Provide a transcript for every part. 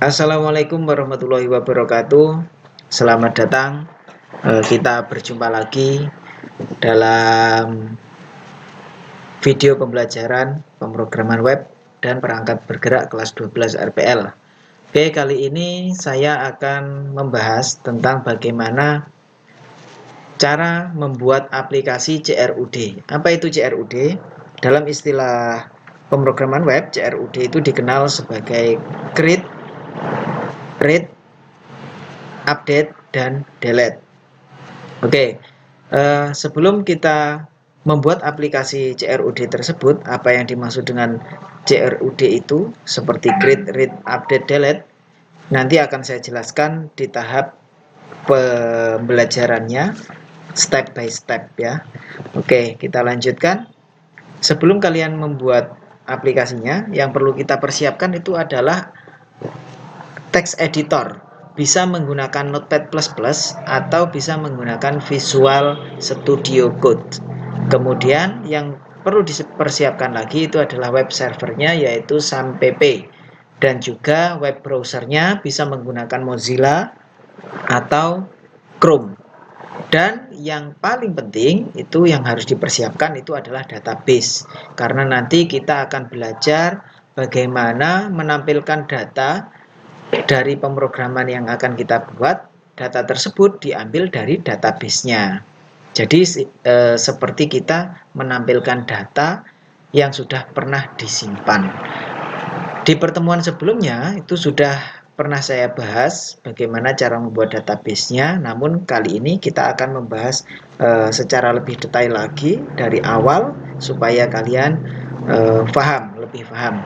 Assalamualaikum warahmatullahi wabarakatuh. Selamat datang. Kita berjumpa lagi dalam video pembelajaran pemrograman web dan perangkat bergerak kelas 12 RPL. Oke, kali ini saya akan membahas tentang bagaimana cara membuat aplikasi CRUD. Apa itu CRUD? Dalam istilah pemrograman web, CRUD itu dikenal sebagai create, read, update, dan delete. Oke, sebelum kita membuat aplikasi CRUD tersebut, apa yang dimaksud dengan CRUD itu seperti create, read, update, delete, nanti akan saya jelaskan di tahap pembelajarannya step by step ya. Oke, kita lanjutkan. Sebelum kalian membuat aplikasinya, yang perlu kita persiapkan itu adalah text editor. Bisa menggunakan Notepad++ atau bisa menggunakan Visual Studio Code. Kemudian yang perlu dipersiapkan lagi itu adalah web servernya, yaitu SAMPP, dan juga web browsernya bisa menggunakan Mozilla atau Chrome. Dan yang paling penting itu yang harus dipersiapkan itu adalah database, karena nanti kita akan belajar bagaimana menampilkan data dari pemrograman yang akan kita buat. Data tersebut diambil dari database-nya. Jadi seperti kita menampilkan data yang sudah pernah disimpan. Di pertemuan sebelumnya itu sudah pernah saya bahas bagaimana cara membuat database-nya, namun kali ini kita akan membahas secara lebih detail lagi dari awal supaya kalian lebih paham.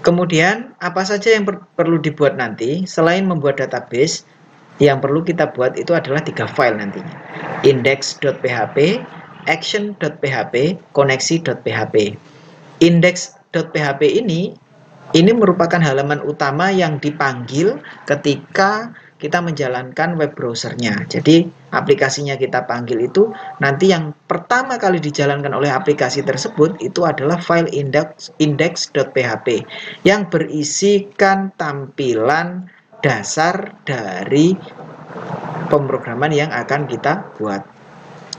Kemudian apa saja yang perlu dibuat nanti selain membuat database? Yang perlu kita buat itu adalah 3 file nantinya: index.php, action.php, koneksi.php. Index.php ini merupakan halaman utama yang dipanggil ketika kita menjalankan web browsernya. Jadi aplikasinya kita panggil itu, nanti yang pertama kali dijalankan oleh aplikasi tersebut itu adalah file index.php yang berisikan tampilan dasar dari pemrograman yang akan kita buat.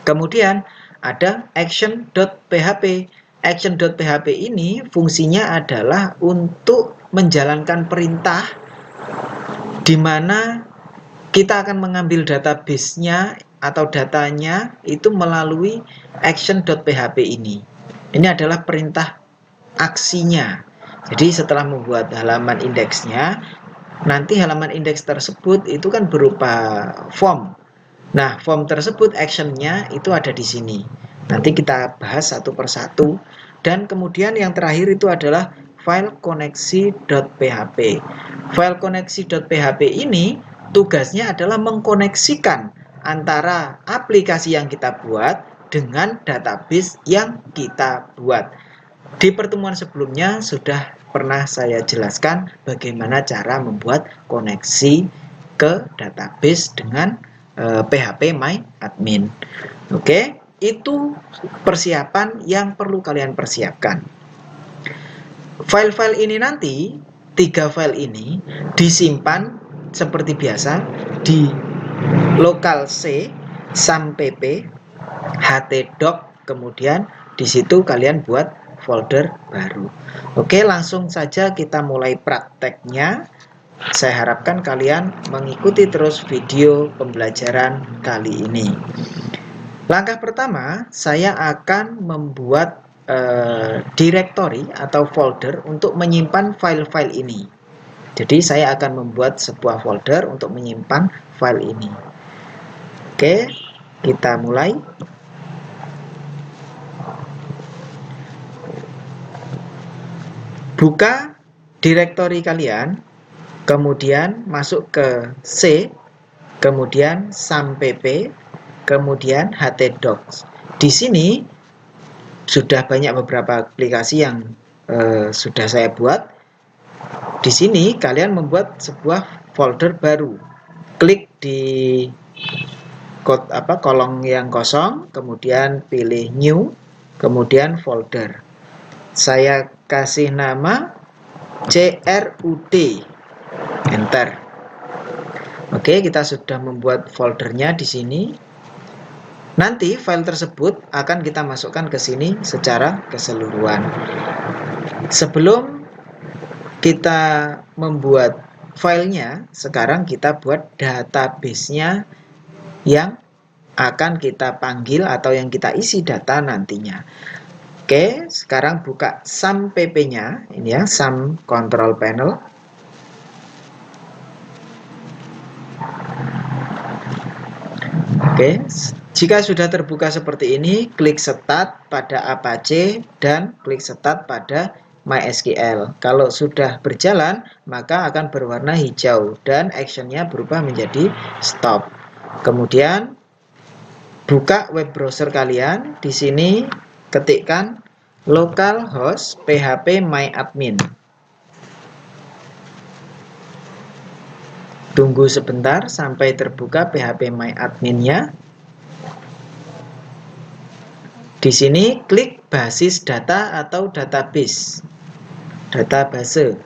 Kemudian ada action.php. Action.php ini fungsinya adalah untuk menjalankan perintah di mana kita akan mengambil database-nya atau datanya itu melalui action.php ini. Ini adalah perintah aksinya. Jadi setelah membuat halaman indeksnya, nanti halaman indeks tersebut itu kan berupa form. Nah, form tersebut actionnya itu ada di sini. Nanti kita bahas satu persatu. Dan kemudian yang terakhir itu adalah file koneksi.php. File koneksi.php ini tugasnya adalah mengkoneksikan antara aplikasi yang kita buat dengan database yang kita buat. Di pertemuan sebelumnya sudah pernah saya jelaskan bagaimana cara membuat koneksi ke database dengan PHP My Admin. Oke, itu persiapan yang perlu kalian persiapkan. File-file ini nanti, 3 file ini disimpan seperti biasa di lokal C, SAMPP, htdoc, kemudian di situ kalian buat folder baru. Oke, langsung saja kita mulai prakteknya. Saya harapkan kalian mengikuti terus video pembelajaran kali ini. Langkah pertama, saya akan membuat directory atau folder untuk menyimpan file-file ini. Jadi saya akan membuat sebuah folder untuk menyimpan file ini. Oke, kita mulai. Buka directory kalian, kemudian masuk ke C, kemudian SAMPP, kemudian htdoc. Di sini sudah banyak beberapa aplikasi yang sudah saya buat. Di sini kalian membuat sebuah folder baru. Klik di kolom yang kosong, kemudian pilih new, kemudian folder. Saya kasih nama CRUD, enter. Oke, kita sudah membuat foldernya di sini. Nanti file tersebut akan kita masukkan ke sini secara keseluruhan. Sebelum kita membuat filenya, sekarang kita buat database-nya yang akan kita panggil atau yang kita isi data nantinya. Oke, sekarang buka SAM PP-nya, ini ya, SAM Control Panel. Oke, jika sudah terbuka seperti ini, klik Start pada Apache dan klik Start pada MySQL. Kalau sudah berjalan, maka akan berwarna hijau dan actionnya berubah menjadi stop. Kemudian buka web browser kalian. Di sini ketikkan localhost php myadmin. Tunggu sebentar sampai terbuka PHP myadmin-nya. Di sini klik basis data atau database. Database.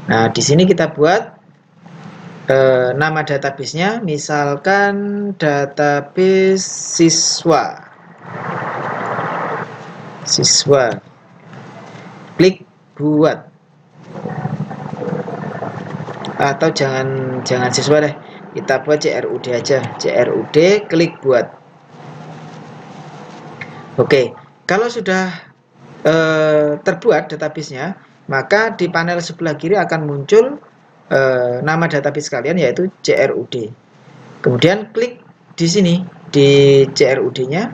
Nah, di sini kita buat nama database-nya, misalkan database siswa. Siswa. Klik buat. Atau jangan siswa deh, kita buat CRUD aja. CRUD, klik buat. Oke, kalau sudah terbuat database-nya, maka di panel sebelah kiri akan muncul nama database kalian, yaitu CRUD. Kemudian klik di sini di CRUD-nya.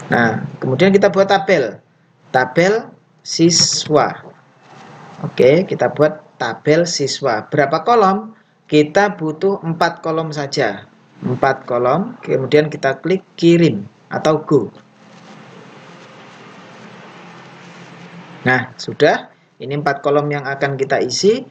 Nah, kemudian kita buat tabel siswa. Oke, kita buat tabel siswa. Berapa kolom? Kita butuh 4 kolom saja. 4 kolom. Kemudian kita klik kirim atau go. Nah, sudah. Ini 4 kolom yang akan kita isi.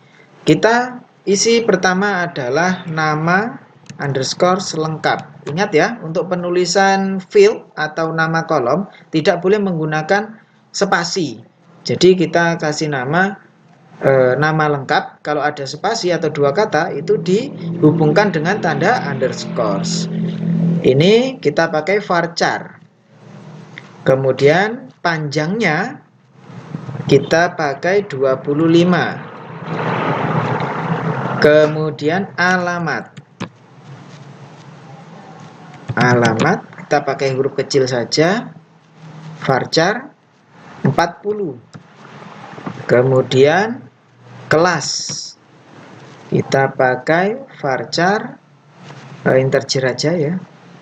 Kita isi pertama adalah nama underscore selengkap. Ingat ya, untuk penulisan field atau nama kolom tidak boleh menggunakan spasi. Jadi kita kasih nama lengkap. Kalau ada spasi atau dua kata itu dihubungkan dengan tanda underscore. Ini kita pakai varchar. Kemudian panjangnya kita pakai 25. Kemudian alamat kita pakai huruf kecil saja, varchar 40. Kemudian kelas kita pakai varchar integer aja ya,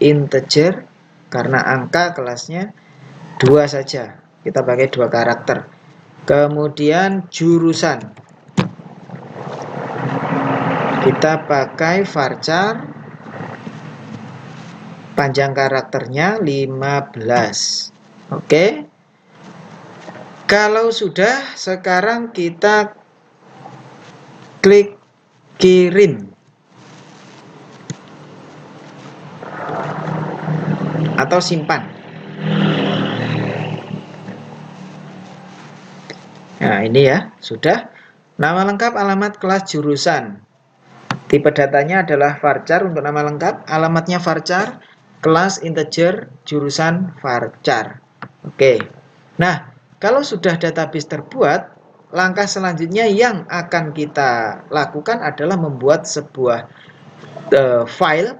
integer, karena angka kelasnya 2 saja, kita pakai 2 karakter. Kemudian jurusan kita pakai varchar panjang karakternya 15. Oke. Kalau sudah, sekarang kita klik kirim atau simpan. Nah, ini ya, sudah. Nama lengkap, alamat, kelas, jurusan. Tipe datanya adalah varchar untuk nama lengkap, alamatnya varchar, kelas integer, jurusan varchar. Oke. Nah, kalau sudah database terbuat, langkah selanjutnya yang akan kita lakukan adalah membuat sebuah file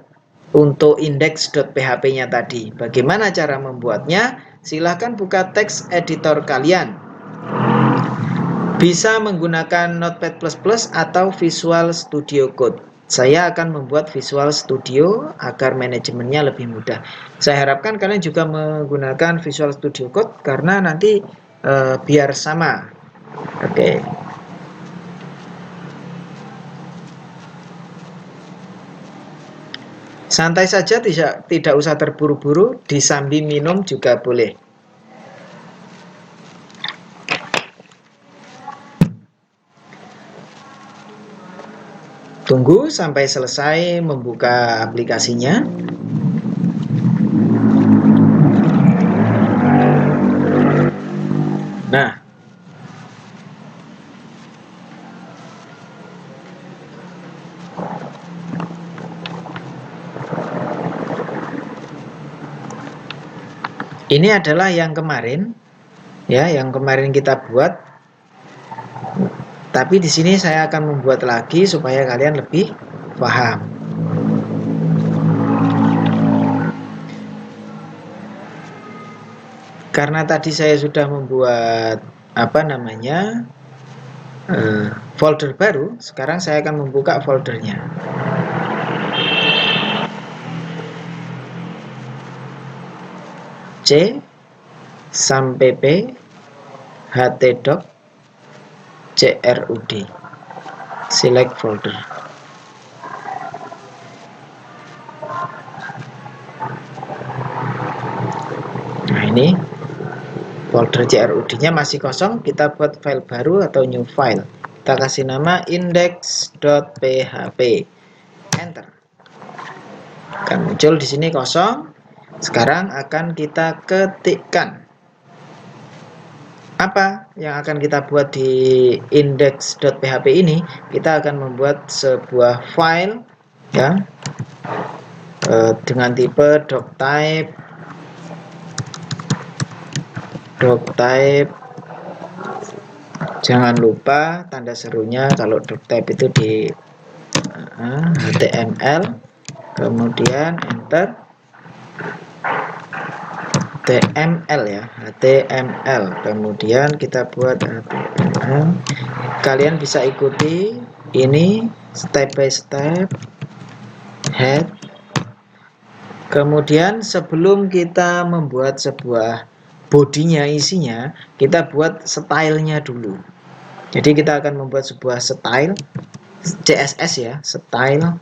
untuk index.php-nya tadi. Bagaimana cara membuatnya? Silahkan buka text editor kalian. Bisa menggunakan Notepad++ atau Visual Studio Code. Saya akan membuat Visual Studio agar manajemennya lebih mudah. Saya harapkan kalian juga menggunakan Visual Studio Code karena nanti biar sama. Oke. Santai saja, tidak usah terburu-buru, disambi minum juga boleh. Tunggu sampai selesai membuka aplikasinya. Nah, Ini adalah yang kemarin, ya, yang kemarin kita buat. Tapi di sini saya akan membuat lagi supaya kalian lebih paham. Karena tadi saya sudah membuat folder baru, sekarang saya akan membuka foldernya. C sampai P htdoc crud, select folder. Nah, ini folder crud-nya masih kosong, kita buat file baru atau new file. Kita kasih nama index.php. Enter. Akan muncul di sini kosong. Sekarang akan kita ketikkan. Apa yang akan kita buat di index.php ini? Kita akan membuat sebuah file, ya, dengan tipe doctype. Jangan lupa tanda serunya kalau doctype itu di HTML, kemudian enter. HTML, ya, HTML, kemudian kita buat HTML. Kalian bisa ikuti ini step by step, head. Kemudian sebelum kita membuat sebuah bodinya, isinya, kita buat stylenya dulu. Jadi kita akan membuat sebuah style CSS, ya, style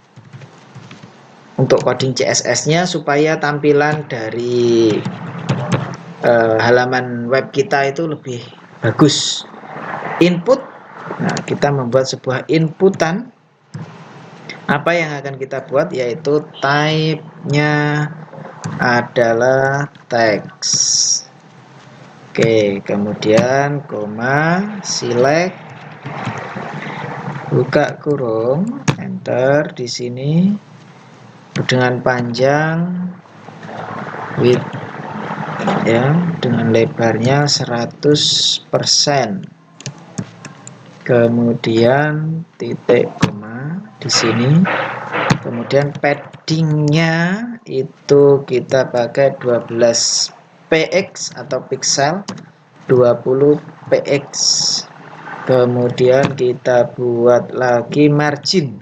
untuk coding CSS-nya supaya tampilan dari halaman web kita itu lebih bagus. Input, nah, kita membuat sebuah inputan. Apa yang akan kita buat, yaitu type-nya adalah teks. Oke, kemudian koma, select, buka kurung, enter. Di sini dengan panjang width, ya, dengan lebarnya 100%. Kemudian titik koma di sini. Kemudian paddingnya itu kita pakai 12 px atau pixel, 20 px. Kemudian kita buat lagi margin.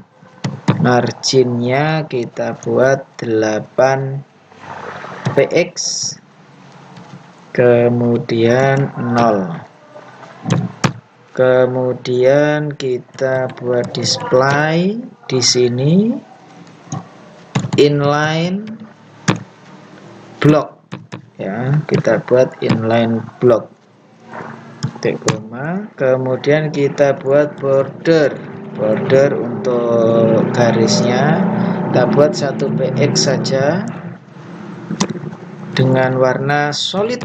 Marginnya kita buat 8 px, kemudian 0. Kemudian kita buat display di sini inline block, ya, kita buat inline block, titik koma. Kemudian kita buat border untuk garisnya kita buat 1 px saja dengan warna solid,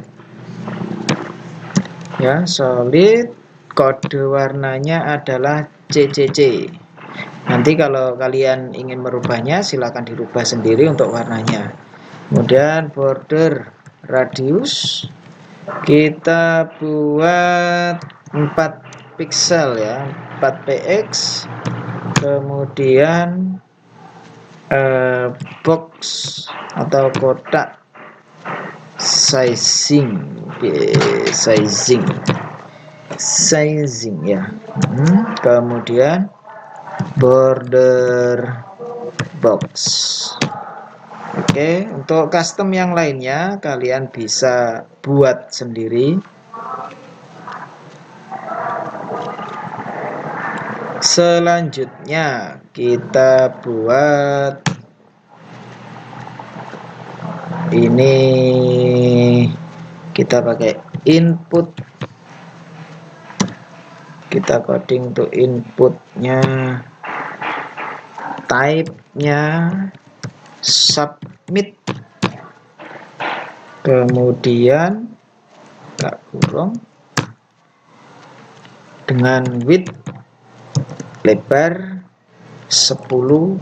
ya, solid. Kode warnanya adalah CCC. Nanti kalau kalian ingin merubahnya silahkan dirubah sendiri untuk warnanya. Kemudian border radius kita buat 4 pixel, ya, 4 px. Kemudian box atau kotak sizing, ya. Kemudian border box. Oke, untuk custom yang lainnya kalian bisa buat sendiri. Selanjutnya kita buat ini, kita pakai input, kita coding untuk inputnya, type-nya submit, kemudian buka kurung dengan width lebar 10%.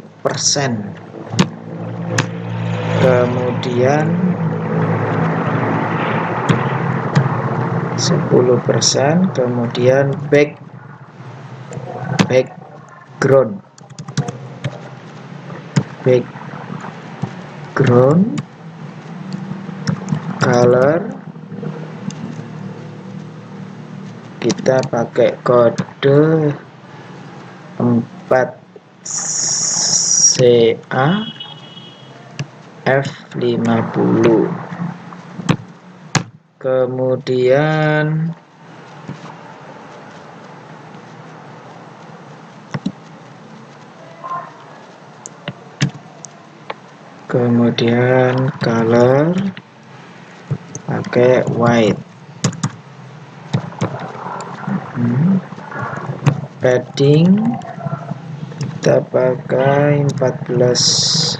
Kemudian 10%, kemudian background color kita pakai kode 4CA F50. Kemudian color pakai white. Padding kita pakai 14,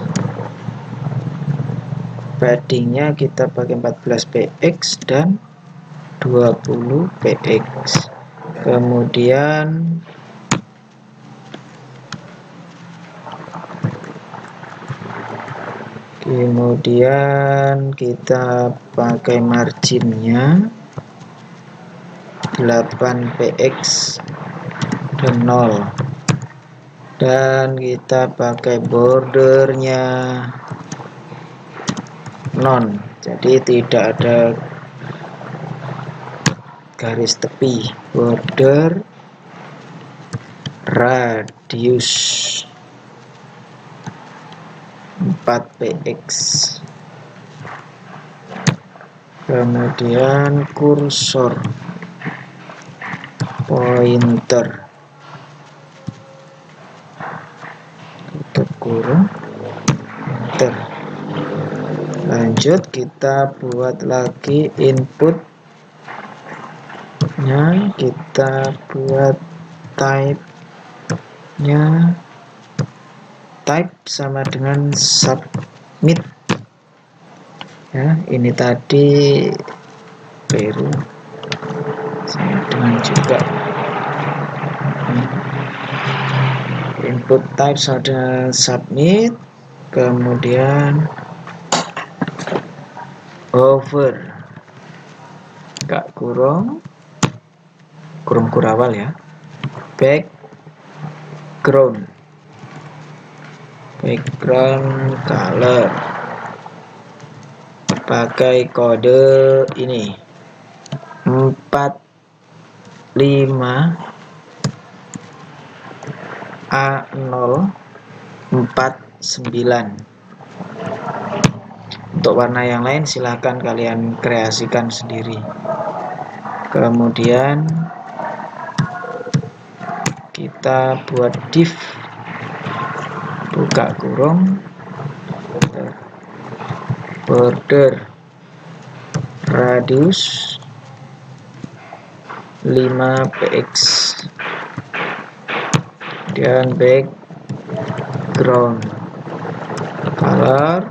paddingnya kita pakai 14 px dan 20 px. Kemudian kita pakai marginnya 8 px dan 0, dan kita pakai bordernya non, jadi tidak ada garis tepi. Border radius 4 px. Kemudian kursor pointer tutup kurung enter. Lanjut kita buat lagi inputnya, kita buat type sama dengan submit ya. Ini tadi baru sama dengan juga input type sama dengan submit. Kemudian over kurung kurawal ya, background color pakai kode ini 45A049. Untuk warna yang lain silahkan kalian kreasikan sendiri. Kemudian kita buat div buka kurung border radius 5 px dan background color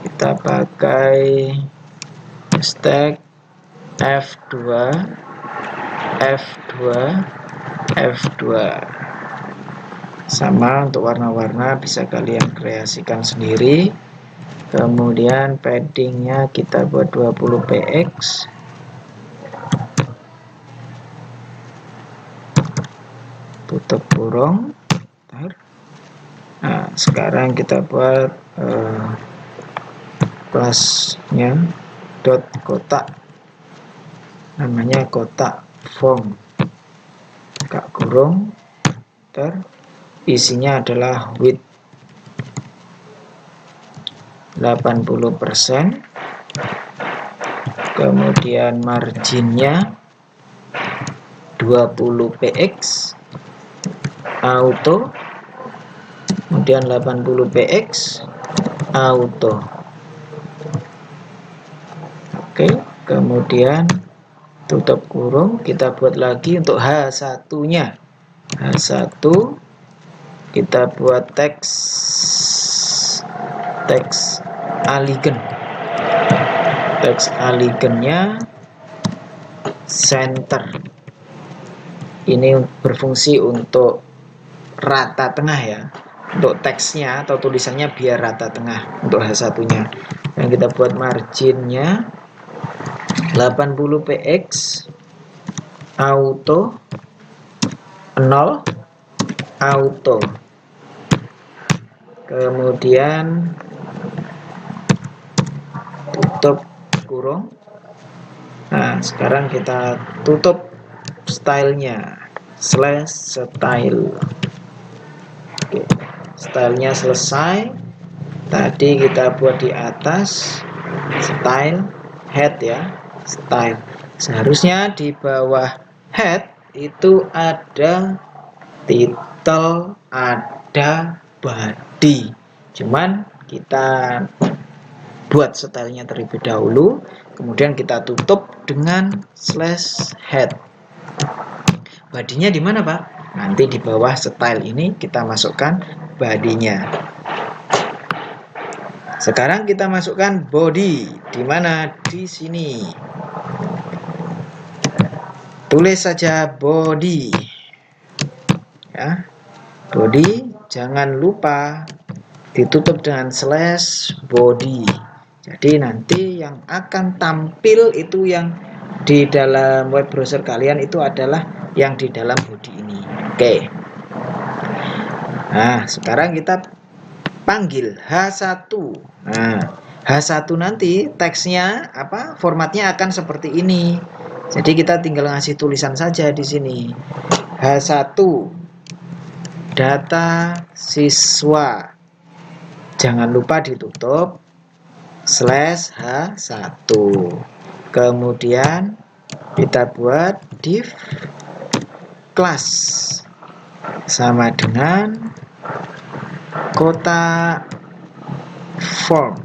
kita pakai hashtag F2 sama. Untuk warna-warna bisa kalian kreasikan sendiri. Kemudian paddingnya kita buat 20 px, tutup kurung. Nah, sekarang kita buat kelasnya dot kotak, namanya kotak form buka kurung, isinya adalah width 80%, kemudian marginnya 20 px auto, kemudian 80 px auto. Oke, kemudian tutup kurung. Kita buat lagi untuk H1 nya, H1 kita buat teks alignnya center. Ini berfungsi untuk rata tengah ya, untuk teksnya atau tulisannya biar rata tengah untuk H1 nya. Dan kita buat marginnya 80px auto 0 auto, kemudian tutup kurung. Nah, sekarang kita tutup stylenya /style. Oke, stylenya selesai. Tadi kita buat di atas style head ya, style. Seharusnya di bawah head itu ada title, ada body. Cuman kita buat stylenya terlebih dahulu, kemudian kita tutup dengan /head. Badinya di mana, Pak? Nanti di bawah style ini kita masukkan badinya. Sekarang kita masukkan body. Di mana? Di sini. Tulis saja body. Ya. Body, jangan lupa ditutup dengan /body. Jadi nanti yang akan tampil itu yang di dalam web browser kalian itu adalah yang di dalam body ini. Oke. Nah, sekarang kita panggil H1. Nah, H1 nanti teksnya apa? Formatnya akan seperti ini. Jadi kita tinggal ngasih tulisan saja di sini. H1 data siswa. Jangan lupa ditutup /H1. Kemudian kita buat div class sama dengan kotak form.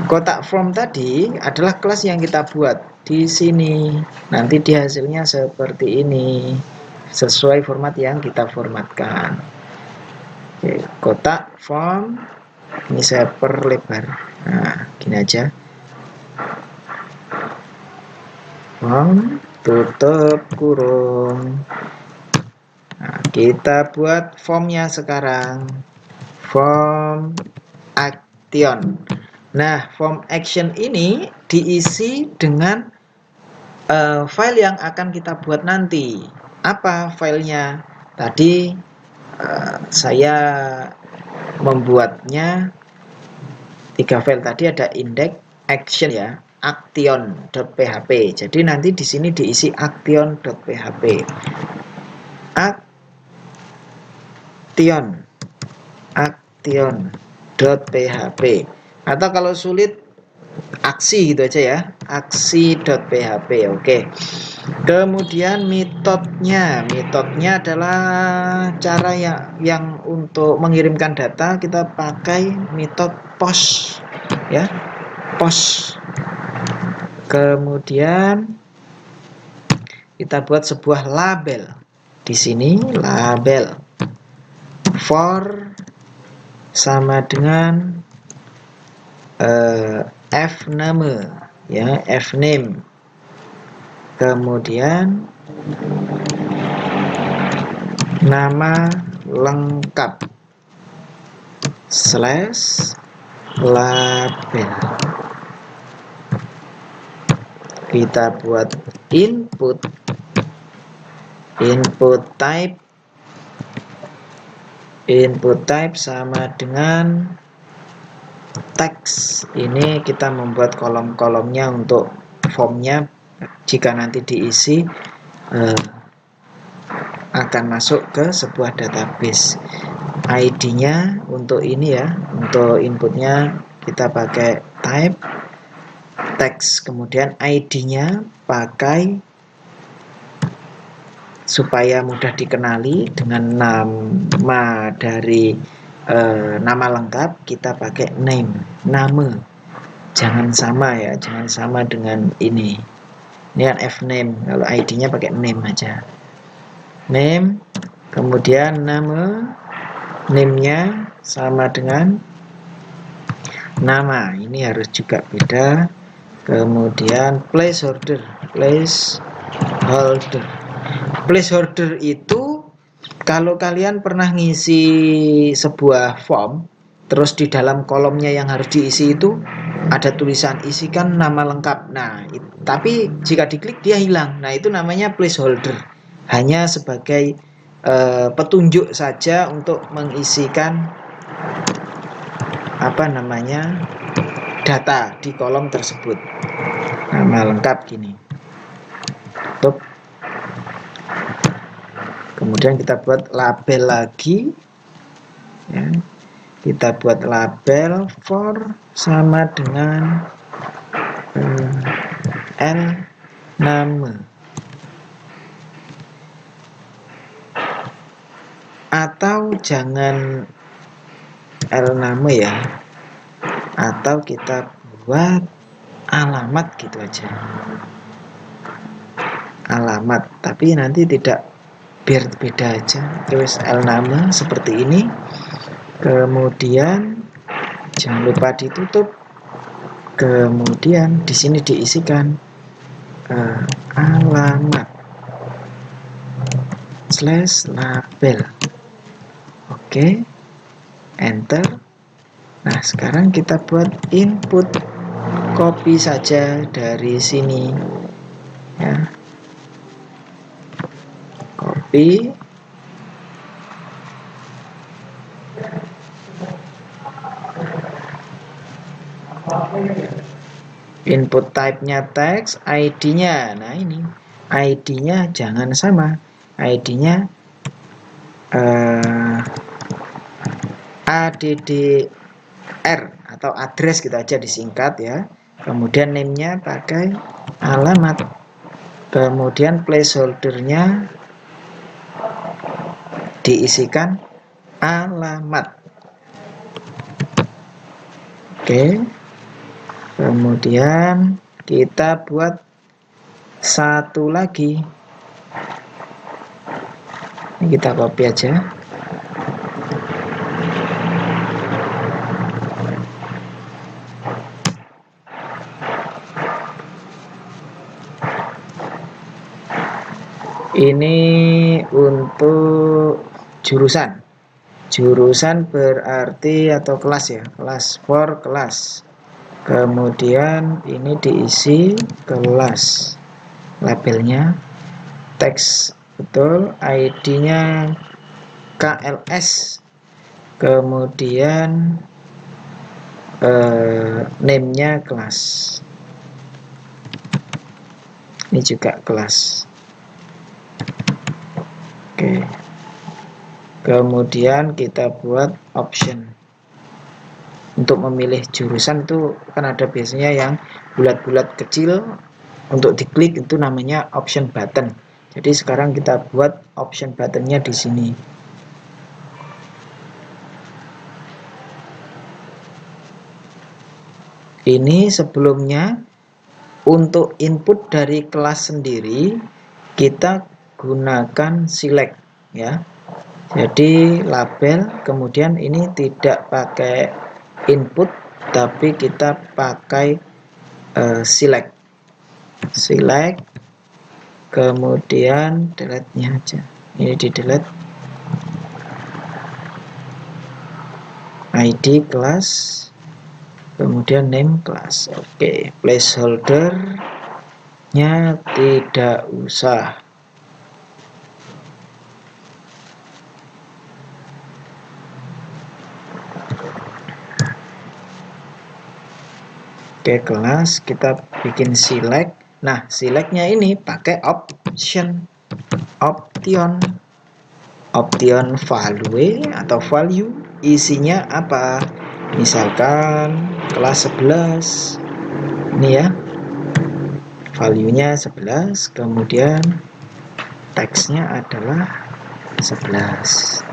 Kotak form tadi adalah kelas yang kita buat di sini. Nanti di hasilnya seperti ini, sesuai format yang kita formatkan. Oke, kotak form ini saya perlebar. Nah, gini aja. Form tutup kurung. Nah, kita buat formnya sekarang. Form action. Nah, form action ini diisi dengan file yang akan kita buat nanti. Apa filenya? Tadi saya membuatnya 3 file. Tadi ada index action ya, action.php. Jadi nanti di sini diisi action.php. action.php. Atau kalau sulit aksi gitu aja ya, aksi.php. Oke. Kemudian metodenya adalah cara yang untuk mengirimkan data kita pakai metode post ya, post. Kemudian kita buat sebuah label di sini, label for sama dengan fname ya, fname. Kemudian nama lengkap /label. Kita buat input type sama dengan teks. Ini kita membuat kolom-kolomnya untuk formnya. Jika nanti diisi akan masuk ke sebuah database. ID-nya untuk ini ya, untuk inputnya kita pakai type teks, kemudian ID-nya pakai supaya mudah dikenali dengan nama dari nama lengkap kita pakai name, nama. Jangan sama ya, jangan sama dengan ini. Ini kan fname, kalau ID-nya pakai name aja. Name, kemudian nama, name-nya sama dengan nama. Ini harus juga beda. Kemudian placeholder. Placeholder itu kalau kalian pernah ngisi sebuah form, terus di dalam kolomnya yang harus diisi itu ada tulisan isikan nama lengkap. Nah, tapi jika diklik dia hilang. Nah, itu namanya placeholder. Hanya sebagai petunjuk saja untuk mengisikan apa namanya data di kolom tersebut. Nama lengkap gini. Tutup. Kemudian kita buat label lagi. Ya. Kita buat label for sama dengan L nama. Atau jangan L nama ya. Atau kita buat alamat gitu aja. Alamat, tapi nanti tidak, biar beda aja. Terus L nama seperti ini. Kemudian jangan lupa ditutup. Kemudian di sini diisikan alamat /label. Oke, enter. Nah, sekarang kita buat input, copy saja dari sini ya, copy. Input type-nya teks, ID-nya. Nah, ini ID-nya jangan sama. ID-nya ADDR atau address gitu aja disingkat ya. Kemudian name-nya pakai alamat. Kemudian placeholder-nya diisikan alamat. Oke. Kemudian kita buat satu lagi. Ini kita copy aja. Ini untuk jurusan. Jurusan berarti atau kelas ya, kelas for kelas. Kemudian ini diisi kelas, labelnya teks betul, ID-nya KLS. Kemudian name-nya kelas. Ini juga kelas. Oke. Kemudian kita buat option. Untuk memilih jurusan itu kan ada biasanya yang bulat-bulat kecil, untuk diklik itu namanya option button. Jadi sekarang kita buat option buttonnya di sini. Ini sebelumnya untuk input dari kelas sendiri kita gunakan select ya. Jadi label, kemudian ini tidak pakai input tapi kita pakai select, kemudian delete-nya aja, ini di delete. ID kelas, kemudian name kelas. Oke, placeholder-nya tidak usah. Oke, kelas kita bikin select. Nah, selectnya ini pakai option value atau value. Isinya apa? Misalkan kelas 11. Ini ya, value-nya 11, kemudian teksnya adalah 11.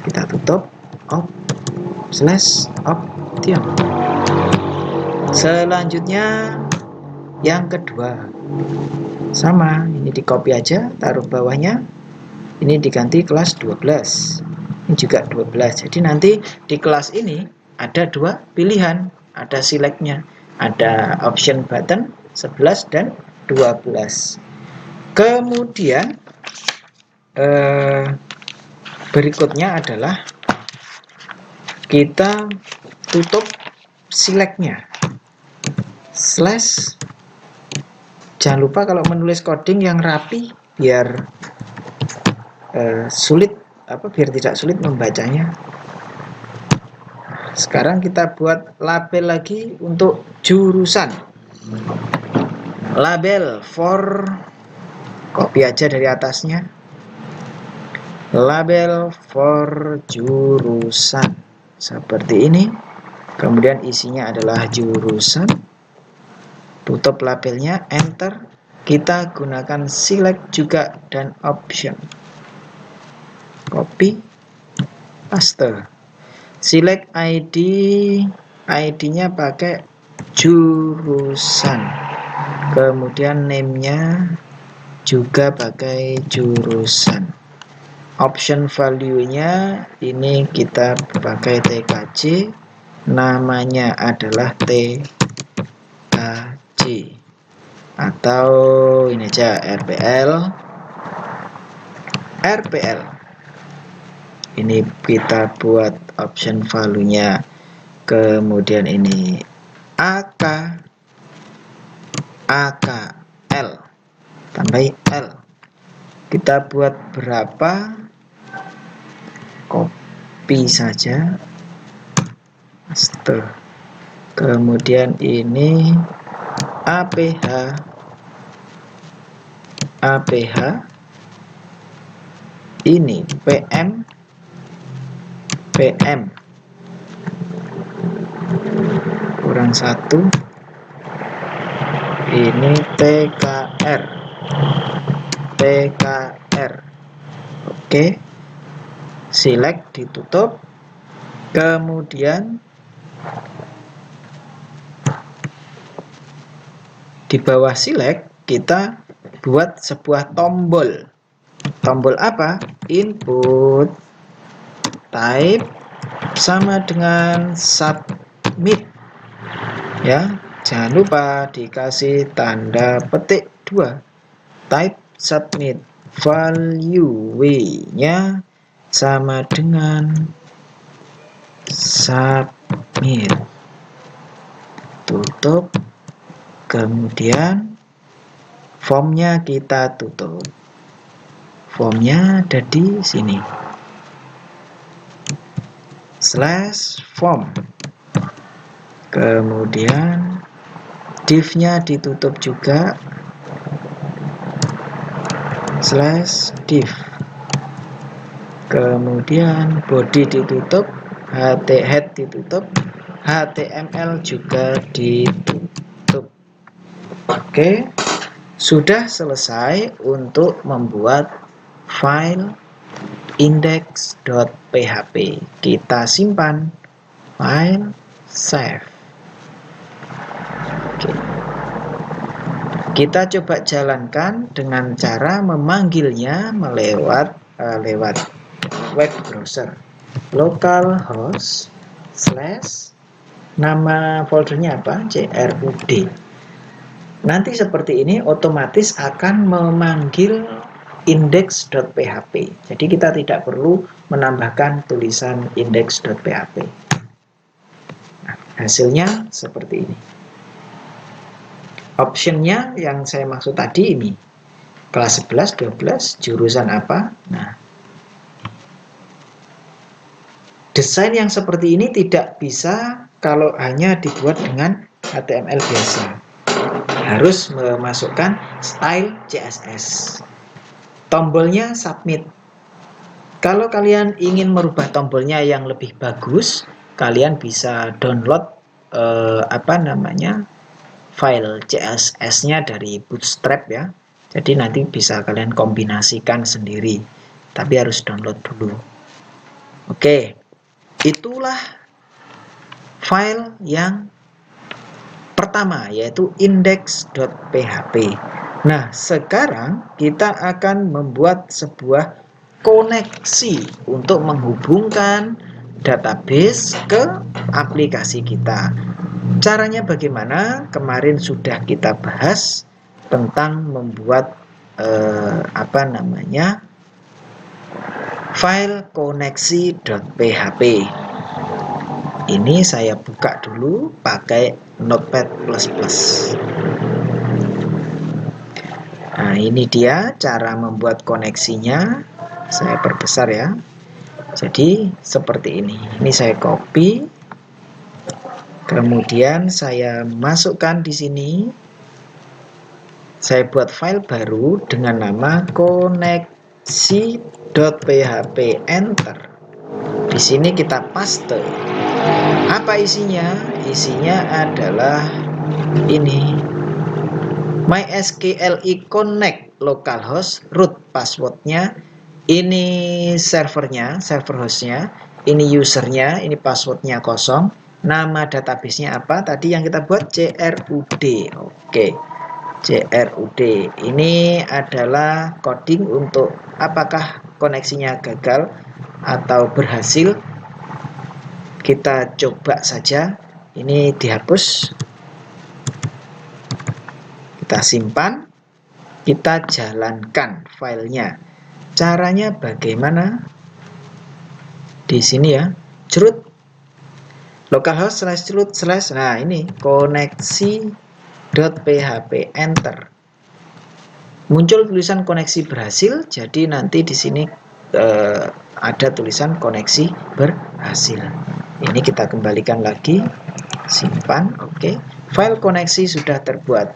Kita tutup option. Selanjutnya yang kedua sama, ini di copy aja, taruh bawahnya, ini diganti kelas 12, ini juga 12. Jadi nanti di kelas ini ada dua pilihan, ada selectnya, ada option button 11 dan 12. Kemudian berikutnya adalah kita tutup select-nya. Slash, jangan lupa kalau menulis coding yang rapi biar biar tidak sulit membacanya. Sekarang kita buat label lagi untuk jurusan. Label for, copy aja dari atasnya. Label for jurusan seperti ini. Kemudian isinya adalah jurusan. Tutup labelnya, enter. Kita gunakan select juga dan option. Copy, paste. Select ID, ID-nya pakai jurusan. Kemudian name-nya juga pakai jurusan. Option value-nya ini kita pakai TKJ. Namanya adalah TKJ. Atau ini aja RPL. Ini kita buat option value-nya. Kemudian ini AK, AKL, tambahin L. Kita buat berapa? Copy saja. Paste. Kemudian ini APH, ini PM, kurang satu, ini TKR. Oke, select, ditutup. Kemudian di bawah select kita buat sebuah tombol. Tombol apa? Input type sama dengan submit. Ya, jangan lupa dikasih tanda petik 2. Type submit. Value W-nya sama dengan submit. Tutup. Kemudian formnya kita tutup. Formnya ada di sini. Slash form. Kemudian div-nya ditutup juga. Slash div. Kemudian body ditutup, head ditutup, HTML juga ditutup. Oke, sudah selesai untuk membuat file index.php. Kita simpan, file, save. Oke. Kita coba jalankan dengan cara memanggilnya lewat web browser. Localhost slash, nama foldernya apa? CRUD. Nanti seperti ini otomatis akan memanggil index.php. Jadi kita tidak perlu menambahkan tulisan index.php. Nah, hasilnya seperti ini. Optionnya yang saya maksud tadi ini. Kelas 11, 12, jurusan apa? Nah, desain yang seperti ini tidak bisa kalau hanya dibuat dengan HTML biasa. Harus memasukkan style CSS. Tombolnya submit. Kalau kalian ingin merubah tombolnya yang lebih bagus, kalian bisa download file CSS-nya dari Bootstrap ya. Jadi nanti bisa kalian kombinasikan sendiri. Tapi harus download dulu. Oke. Itulah file yang pertama, yaitu index.php. Nah, sekarang kita akan membuat sebuah koneksi untuk menghubungkan database ke aplikasi kita. Caranya bagaimana? Kemarin sudah kita bahas tentang membuat file koneksi.php. Ini saya buka dulu pakai Notepad++. Nah, ini dia cara membuat koneksinya. Saya perbesar ya. Jadi seperti ini. Ini saya copy. Kemudian saya masukkan di sini. Saya buat file baru dengan nama koneksi.php, enter. Di sini kita paste. Apa isinya? Isinya adalah ini. MySQLi connect localhost root, passwordnya. Ini servernya, server hostnya. Ini usernya, ini passwordnya kosong. Nama databasenya apa? Tadi yang kita buat CRUD. Oke. CRUD ini adalah coding untuk apakah koneksinya gagal atau berhasil. Kita coba saja. Ini dihapus, kita simpan, kita jalankan filenya. Caranya bagaimana? Di sini ya, cerut localhost /root/ nah ini koneksi.php, enter. Muncul tulisan koneksi berhasil, jadi nanti di sini ada tulisan koneksi berhasil. Ini kita kembalikan lagi, simpan, oke. File koneksi sudah terbuat.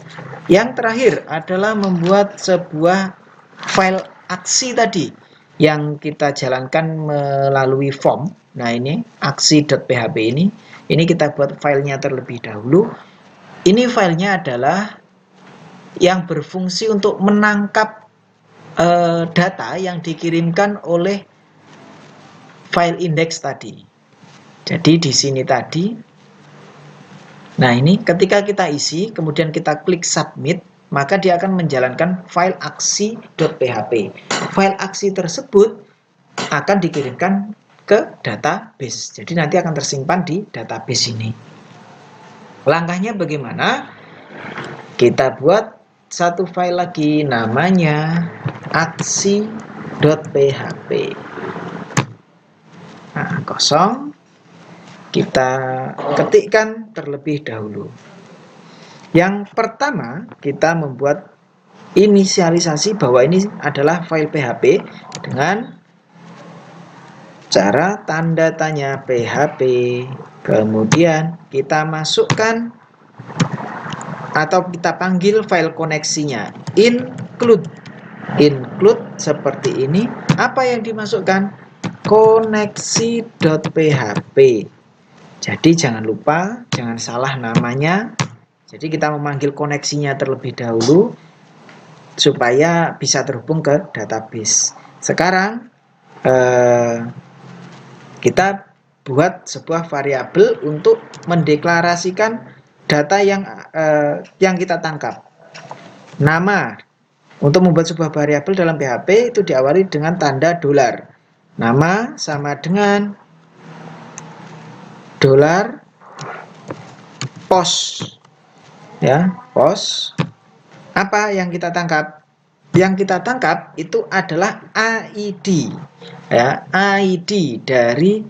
Yang terakhir adalah membuat sebuah file aksi tadi yang kita jalankan melalui form. Nah, ini aksi.php ini kita buat filenya terlebih dahulu. Ini filenya adalah yang berfungsi untuk menangkap data yang dikirimkan oleh file index tadi. Jadi di sini tadi, nah ini ketika kita isi, kemudian kita klik submit, maka dia akan menjalankan file aksi.php. File aksi tersebut akan dikirimkan ke database. Jadi nanti akan tersimpan di database ini. Langkahnya bagaimana? Kita buat satu file lagi, namanya aksi.php. Nah, kosong. Kita ketikkan terlebih dahulu. Yang pertama, kita membuat inisialisasi bahwa ini adalah file PHP dengan cara tanda tanya PHP. Kemudian kita masukkan atau kita panggil file koneksinya, include seperti ini. Apa yang dimasukkan? Koneksi.php. Jadi jangan lupa, jangan salah namanya. Jadi kita memanggil koneksinya terlebih dahulu supaya bisa terhubung ke database. Sekarang kita buat sebuah variabel untuk mendeklarasikan data yang kita tangkap. Nama. Untuk membuat sebuah variabel dalam PHP itu diawali dengan tanda $. Nama sama dengan $post. Ya, post. Apa yang kita tangkap? Yang kita tangkap itu adalah ID. Ya, ID dari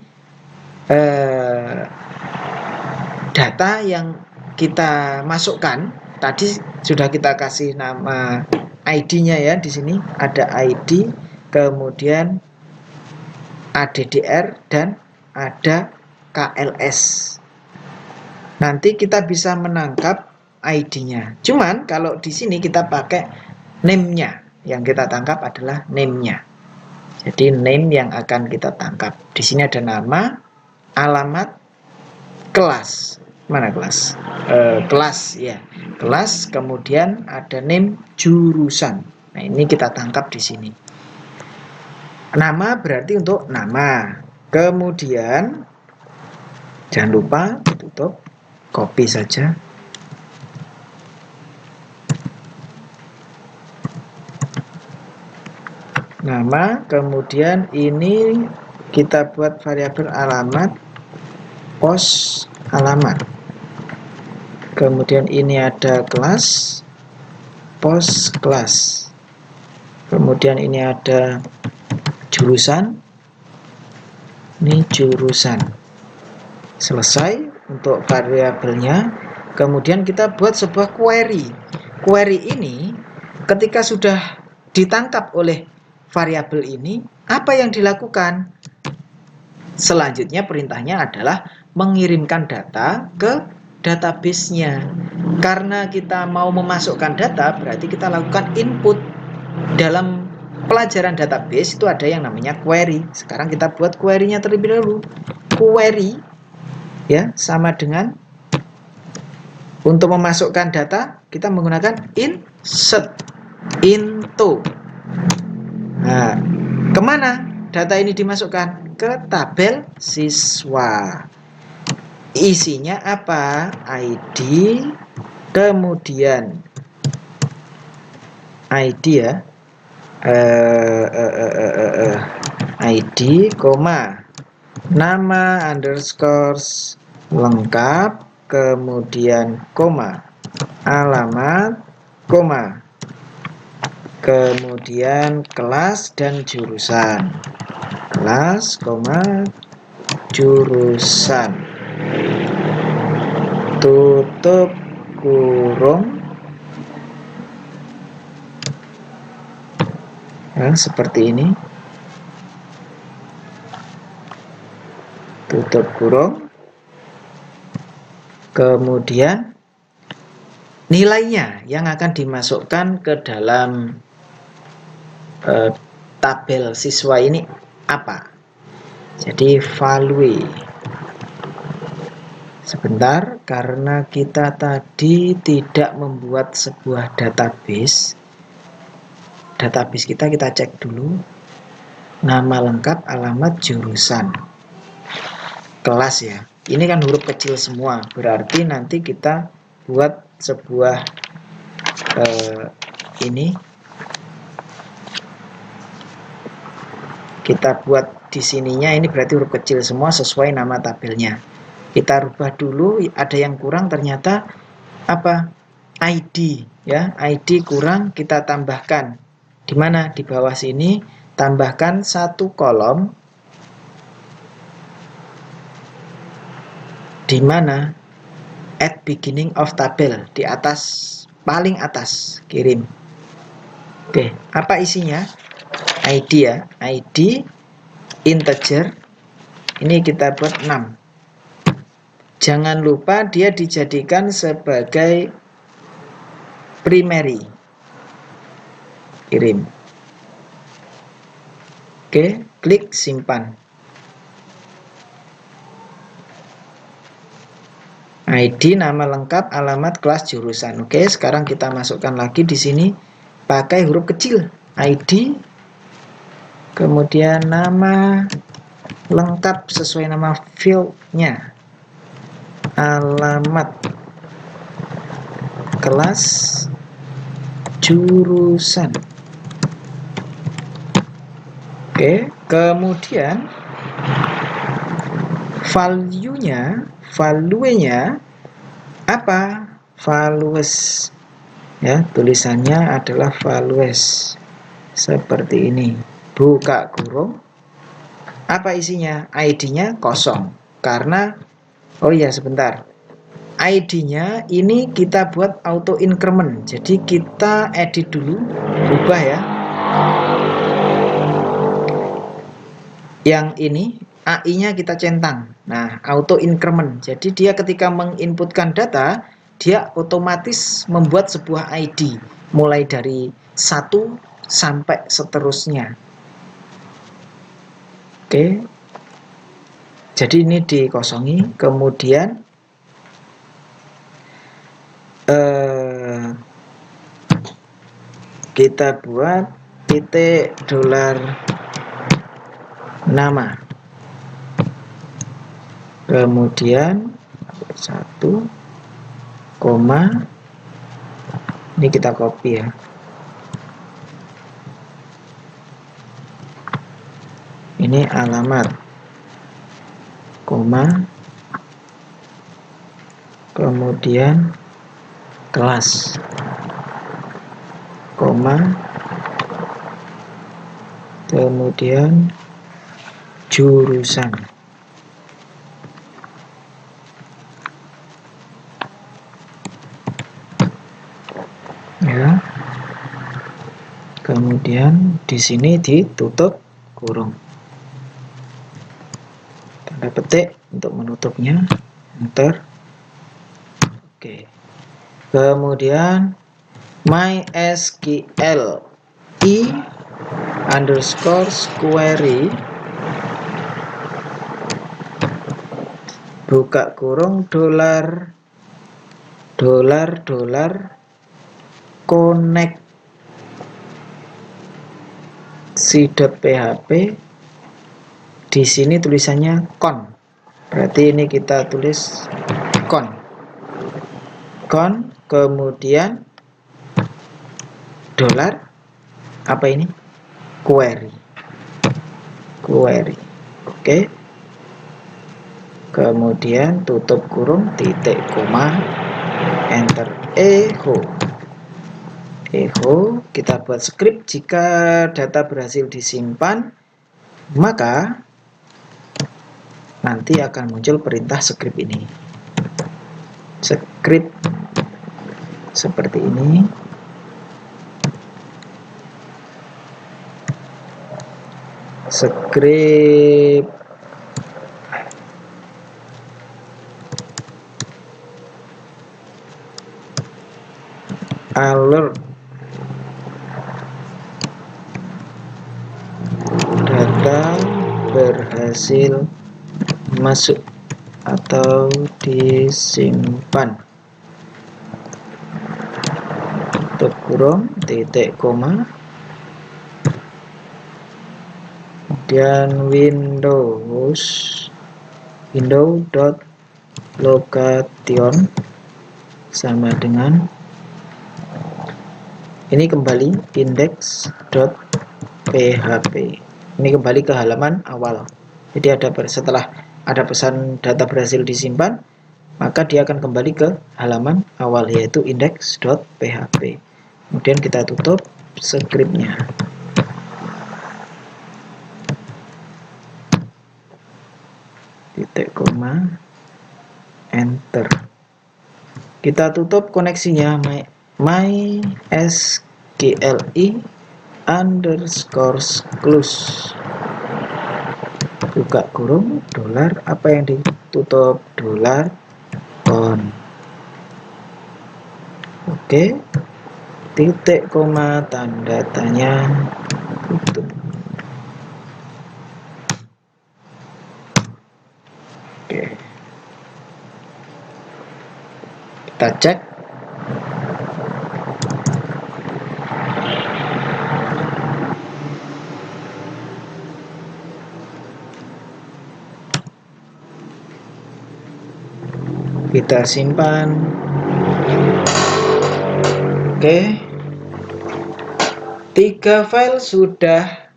data yang kita masukkan. Tadi sudah kita kasih nama ID-nya ya, di sini ada ID, kemudian ADDR dan ada KLS. Nanti kita bisa menangkap ID-nya. Cuman kalau di sini kita pakai name-nya. Yang kita tangkap adalah name-nya. Jadi name yang akan kita tangkap. Di sini ada nama, alamat, kelas. Mana kelas? Kelas ya. Kelas, kemudian ada name, jurusan. Nah, ini kita tangkap di sini. Nama berarti untuk nama. Kemudian jangan lupa tutup, copy saja. Nama, kemudian ini kita buat variabel alamat, pos alamat. Kemudian ini ada kelas, pos kelas. Kemudian ini ada jurusan, ini jurusan. Selesai untuk variabelnya. Kemudian kita buat sebuah query. Query ini ketika sudah ditangkap oleh variabel ini, apa yang dilakukan? Selanjutnya perintahnya adalah mengirimkan data ke database-nya. Karena kita mau memasukkan data, berarti kita lakukan input. Dalam pelajaran database itu ada yang namanya query. Sekarang kita buat query-nya terlebih dahulu. Query ya sama dengan untuk memasukkan data kita menggunakan insert into. Nah, kemana data ini dimasukkan? Ke tabel siswa. Isinya apa? ID, kemudian ID ya, ID, nama underscore lengkap, kemudian alamat, kemudian kelas dan jurusan. Kelas, jurusan. Tutup kurung. Nah, seperti ini. Tutup kurung. Kemudian nilainya yang akan dimasukkan ke dalam tabel siswa ini apa? Jadi value. Sebentar, karena kita tadi tidak membuat sebuah database. Database kita cek dulu. Nama lengkap, alamat, jurusan. Kelas ya. Ini kan huruf kecil semua. Berarti nanti kita buat sebuah ini. Kita buat di sininya ini berarti huruf kecil semua sesuai nama tabelnya. Kita rubah dulu, ada yang kurang ternyata apa? ID ya, ID kurang kita tambahkan. Di mana? Di bawah sini tambahkan satu kolom di mana at beginning of tabel di atas, paling atas, kirim. Oke, apa isinya? ID ya, ID integer ini kita buat 6. Jangan lupa dia dijadikan sebagai primary. Kirim. Oke, klik simpan. ID, nama lengkap, alamat, kelas, jurusan. Oke, sekarang kita masukkan lagi di sini pakai huruf kecil. ID, kemudian nama lengkap sesuai nama fieldnya, alamat, kelas, jurusan. Oke, kemudian value-nya apa? Values. Ya, tulisannya adalah values. Seperti ini. Buka kurung. Apa isinya? ID-nya kosong. Karena oh iya sebentar. ID-nya ini kita buat auto increment. Jadi kita edit dulu, ubah ya. Yang ini AI-nya kita centang. Nah, auto increment. Jadi dia ketika menginputkan data, dia otomatis membuat sebuah ID mulai dari 1 sampai seterusnya. Oke. Jadi ini dikosongi, kemudian kita buat titik dolar nama, kemudian 1, ini kita copy ya, ini alamat, kemudian kelas, kemudian jurusan. Kemudian di sini ditutup kurung. Tanda petik untuk menutupnya, enter. Oke. Kemudian MySQL _query buka kurung $$ connect si.php. Di sini tulisannya con, berarti ini kita tulis con, kemudian $ apa ini, query. Oke, kemudian tutup kurung, titik koma, enter. Echo kita buat script. Jika data berhasil disimpan, maka nanti akan muncul perintah script ini. Script seperti ini. Script alert data berhasil masuk atau disimpan, tutup kurung, titik koma, kemudian window.location sama dengan ini, kembali index.php. Ini kembali ke halaman awal. Jadi setelah ada pesan data berhasil disimpan, maka dia akan kembali ke halaman awal, yaitu index.php. Kemudian kita tutup scriptnya. Titik koma, enter. Kita tutup koneksinya, MySQLi_close buka kurung, $ apa yang ditutup, $con. Oke, titik koma, tanda tanya, tutup. Oke, kita cek. Kita simpan. Oke, 3 file sudah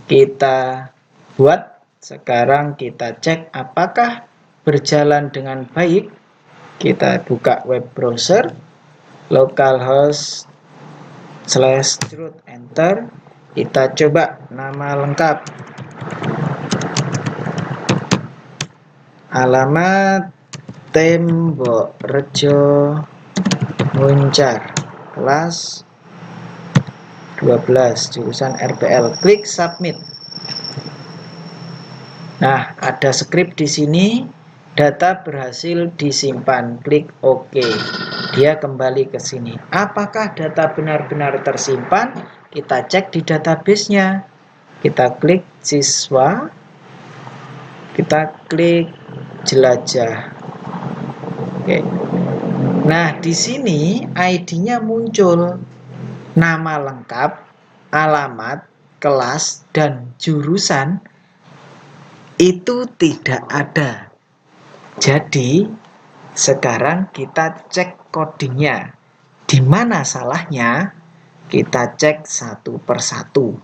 kita buat. Sekarang kita cek apakah berjalan dengan baik. Kita buka web browser, localhost /root, enter. Kita coba nama lengkap, alamat Tembok Rejo Muncar, kelas 12, jurusan RPL. Klik submit. Nah, ada script di sini, data berhasil disimpan. Klik OK. Dia kembali ke sini. Apakah data benar-benar tersimpan? Kita cek di database-nya. Kita klik siswa. Kita klik jelajah. Oke. Nah, di sini ID-nya muncul. Nama lengkap, alamat, kelas, dan jurusan itu tidak ada. Jadi, sekarang kita cek codingnya. Di mana salahnya? Kita cek satu persatu.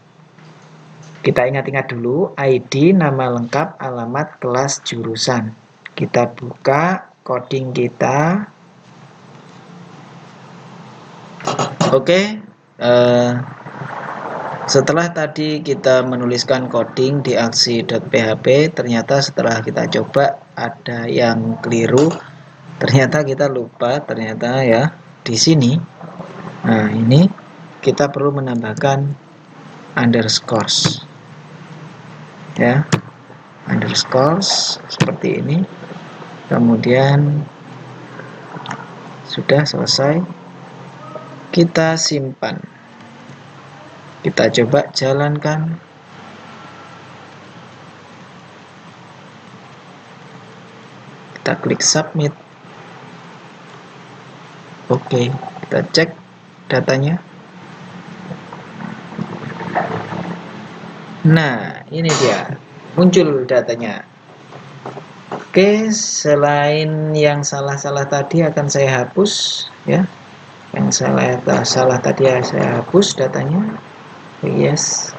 Kita ingat-ingat dulu, ID, nama lengkap, alamat, kelas, jurusan. Kita buka coding kita. Oke, setelah tadi kita menuliskan coding di aksi.php, ternyata setelah kita coba ada yang keliru. Ternyata kita lupa, ternyata ya di sini. Nah, ini kita perlu menambahkan underscores ya, underscores seperti ini. Kemudian sudah selesai, kita simpan, kita coba jalankan. Kita klik submit. Oke, kita cek datanya. Nah, ini dia, muncul datanya. Oke, selain yang salah-salah tadi akan saya hapus ya. Yang salah tadi saya hapus datanya. Yes.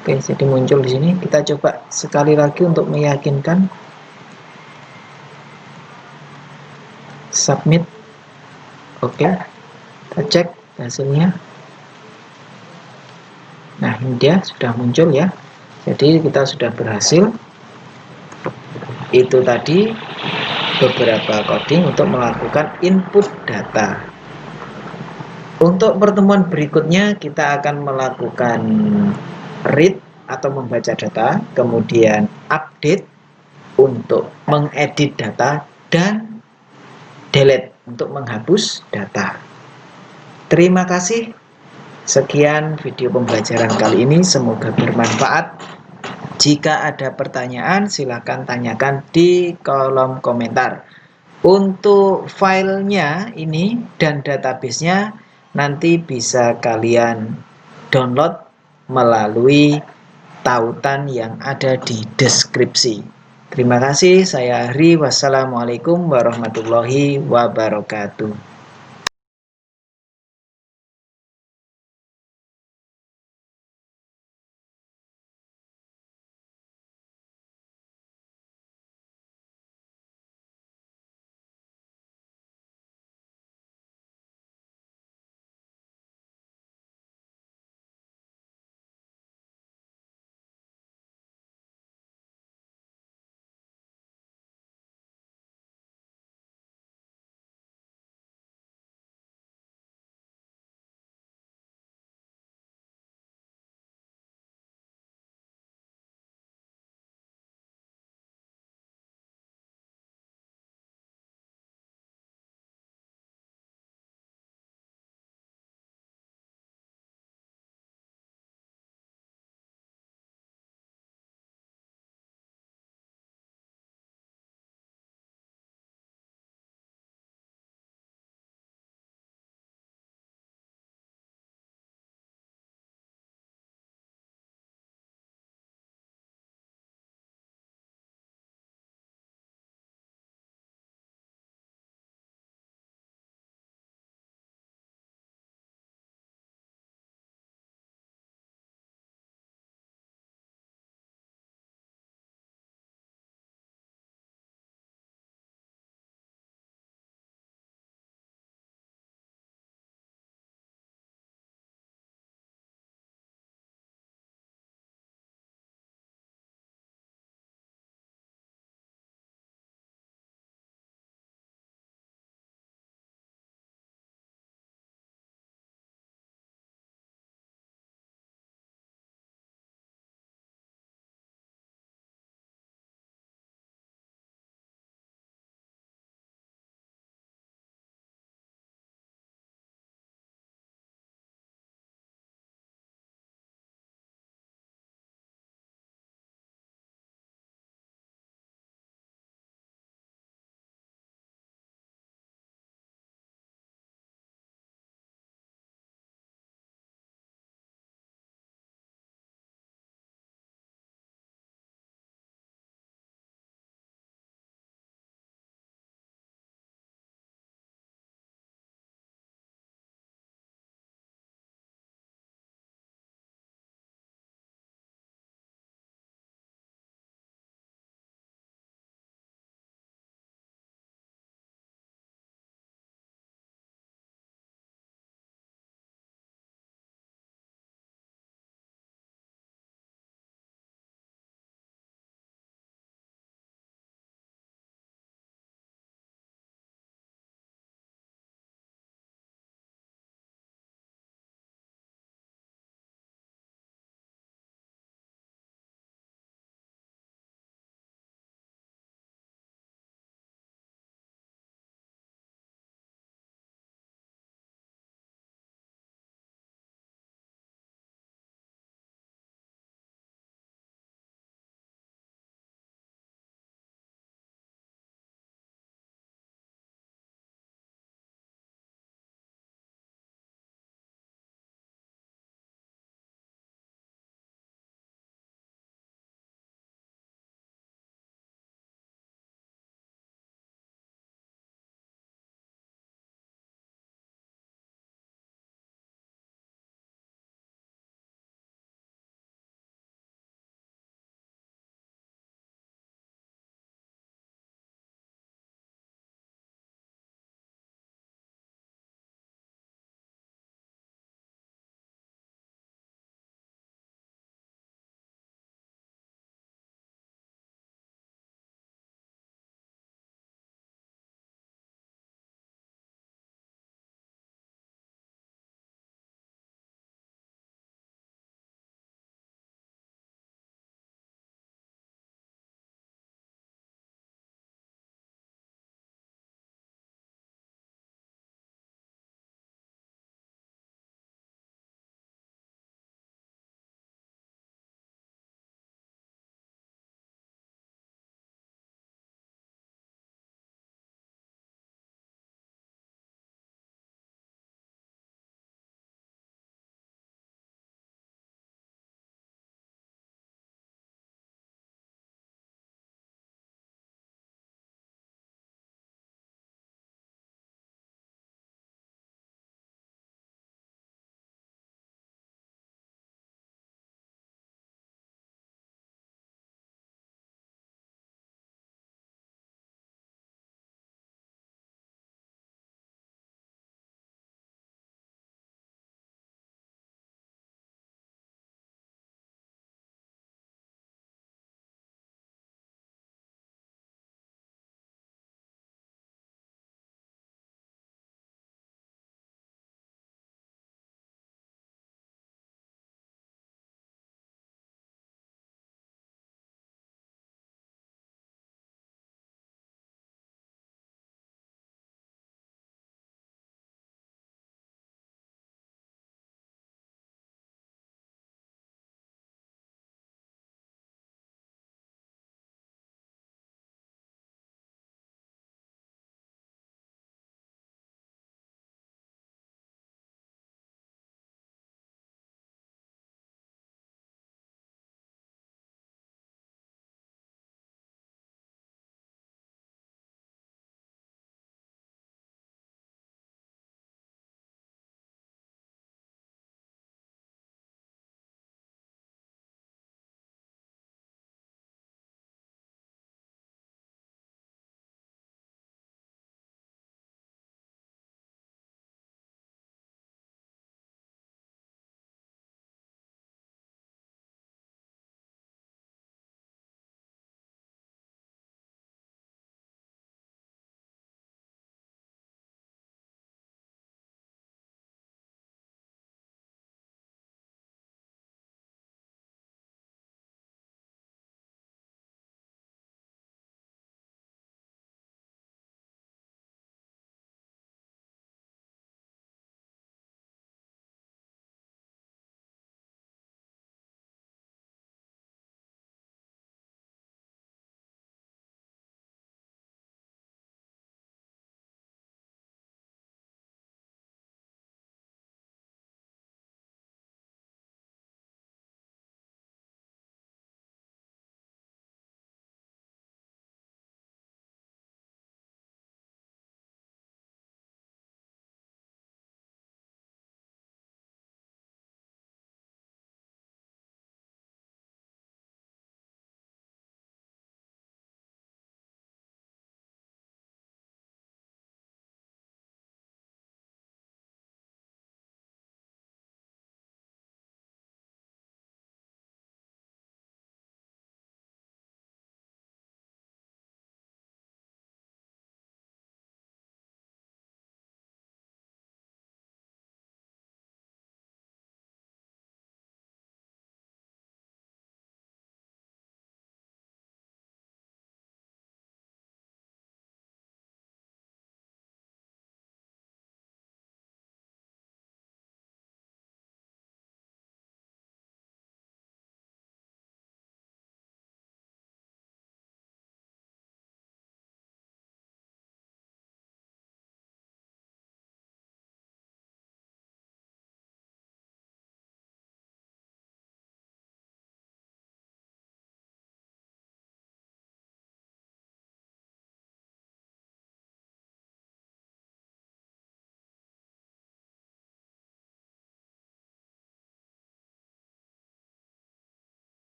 Oke, jadi muncul di sini. Kita coba sekali lagi untuk meyakinkan. Submit. Oke, kita cek hasilnya. Nah, ini dia sudah muncul ya. Jadi kita sudah berhasil. Itu tadi beberapa coding untuk melakukan input data. Untuk pertemuan berikutnya kita akan melakukan read atau membaca data, kemudian update untuk mengedit data, dan delete untuk menghapus data. Terima kasih. Sekian video pembelajaran kali ini, semoga bermanfaat. Jika ada pertanyaan, silakan tanyakan di kolom komentar. Untuk filenya ini dan databasenya nanti bisa kalian download melalui tautan yang ada di deskripsi. Terima kasih, saya Hari. Wassalamualaikum warahmatullahi wabarakatuh.